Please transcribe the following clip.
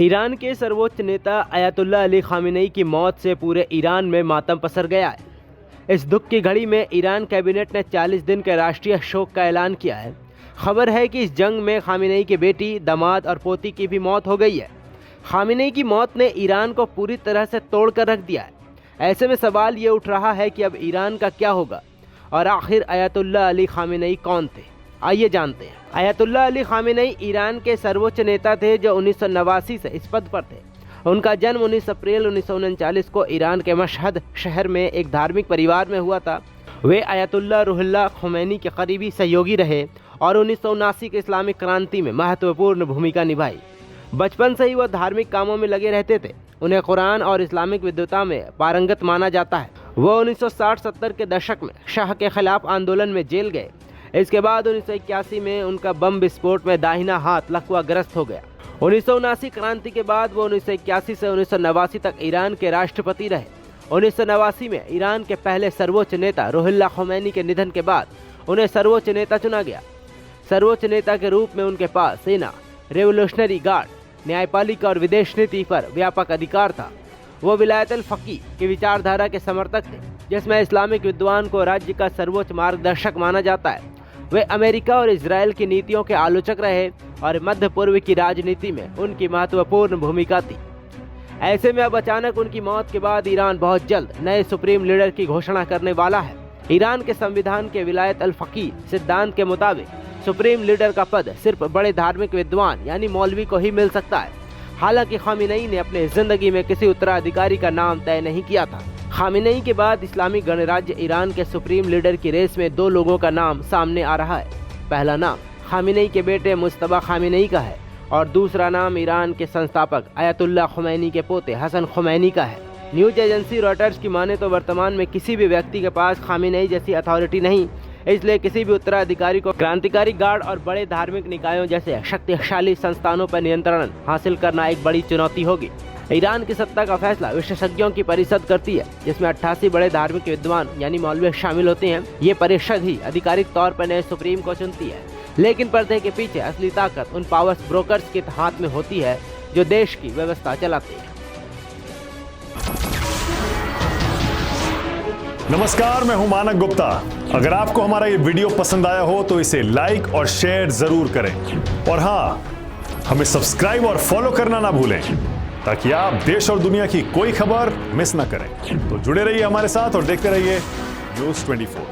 Iran के सर्वोच्च नेता अयातुल्लाह अली खामेनेई की मौत से पूरे ईरान में मातम पसर गया है। इस दुख की घड़ी में ईरान कैबिनेट ने 40 दिन के राष्ट्रीय शोक का ऐलान किया है। खबर है कि इस जंग में खामेनेई की बेटी, दामाद और पोती की भी मौत हो गई है। खामेनेई की मौत ने ईरान को पूरी तरह से तोड़ कर रख दिया है। ऐसे में सवाल ये उठ रहा है कि अब ईरान का क्या होगा और आखिर अयातुल्लाह अली खामेनेई कौन थे। आइए जानते हैं। अयातुल्लाह अली खामेनेई ईरान के सर्वोच्च नेता थे जो 1989 से इस पद पर थे। उनका जन्म 19 अप्रैल 1939 को ईरान के मशहद शहर में एक धार्मिक परिवार में हुआ था। वे अयातुल्लाह रुहुल्लाह खुमैनी के करीबी सहयोगी रहे और 1979 के इस्लामिक क्रांति में महत्वपूर्ण भूमिका निभाई। बचपन से ही वह धार्मिक कामों में लगे रहते थे। उन्हें कुरान और इस्लामिक विद्वता में पारंगत माना जाता है। वह 1960-70 के दशक में शाह के खिलाफ आंदोलन में जेल गए। इसके बाद 1981 में उनका बम विस्फोट में दाहिना हाथ लकवाग्रस्त हो गया। 1979 क्रांति के बाद वो 1981 से 1989 तक ईरान के राष्ट्रपति रहे। 1989 में ईरान के पहले सर्वोच्च नेता रुहुल्लाह खुमैनी के निधन के बाद उन्हें सर्वोच्च नेता चुना गया। सर्वोच्च नेता के रूप में उनके पास सेना, रेवोल्यूशनरी गार्ड, न्यायपालिका और विदेश नीति पर व्यापक अधिकार था। वो विलायत अल फ़क़ीह की विचारधारा के समर्थक थे, जिसमें इस्लामिक विद्वान को राज्य का सर्वोच्च मार्गदर्शक माना जाता है। वे अमेरिका और इजराइल की नीतियों के आलोचक रहे और मध्य पूर्व की राजनीति में उनकी महत्वपूर्ण भूमिका थी। ऐसे में अब अचानक उनकी मौत के बाद ईरान बहुत जल्द नए सुप्रीम लीडर की घोषणा करने वाला है। ईरान के संविधान के विलायत अल फ़क़ीह सिद्धांत के मुताबिक सुप्रीम लीडर का पद सिर्फ बड़े धार्मिक विद्वान यानी मौलवी को ही मिल सकता है। हालांकि खामेनेई ने अपने जिंदगी में किसी उत्तराधिकारी का नाम तय नहीं किया था। खामेनेई के बाद इस्लामिक गणराज्य ईरान के सुप्रीम लीडर की रेस में दो लोगों का नाम सामने आ रहा है। पहला नाम खामेनेई के बेटे मुज्तबा खामेनेई का है और दूसरा नाम ईरान के संस्थापक अयातुल्लाह खुमैनी के पोते हसन खुमैनी का है। न्यूज एजेंसी रॉयटर्स की माने तो वर्तमान में किसी भी व्यक्ति के पास खामेनेई जैसी अथॉरिटी नहीं, इसलिए किसी भी उत्तराधिकारी को क्रांतिकारी गार्ड और बड़े धार्मिक निकायों जैसे शक्तिशाली संस्थानों पर नियंत्रण हासिल करना एक बड़ी चुनौती होगी। ईरान की सत्ता का फैसला विशेषज्ञों की परिषद करती है, जिसमें 88 बड़े धार्मिक विद्वान यानी मौलवी शामिल होते हैं। ये परिषद ही आधिकारिक तौर पर नए सुप्रीम को चुनती है, लेकिन पर्दे के पीछे असली ताकत उन पावर्स ब्रोकर्स के हाथ में होती है जो देश की व्यवस्था चलाते हैं। नमस्कार, मैं हूं मानक गुप्ता। अगर आपको हमारा ये वीडियो पसंद आया हो तो इसे लाइक और शेयर जरूर करें और हाँ, हमें सब्सक्राइब और फॉलो करना ना भूलें ताकि आप देश और दुनिया की कोई खबर मिस ना करें। तो जुड़े रहिए हमारे साथ और देखते रहिए न्यूज़ 24।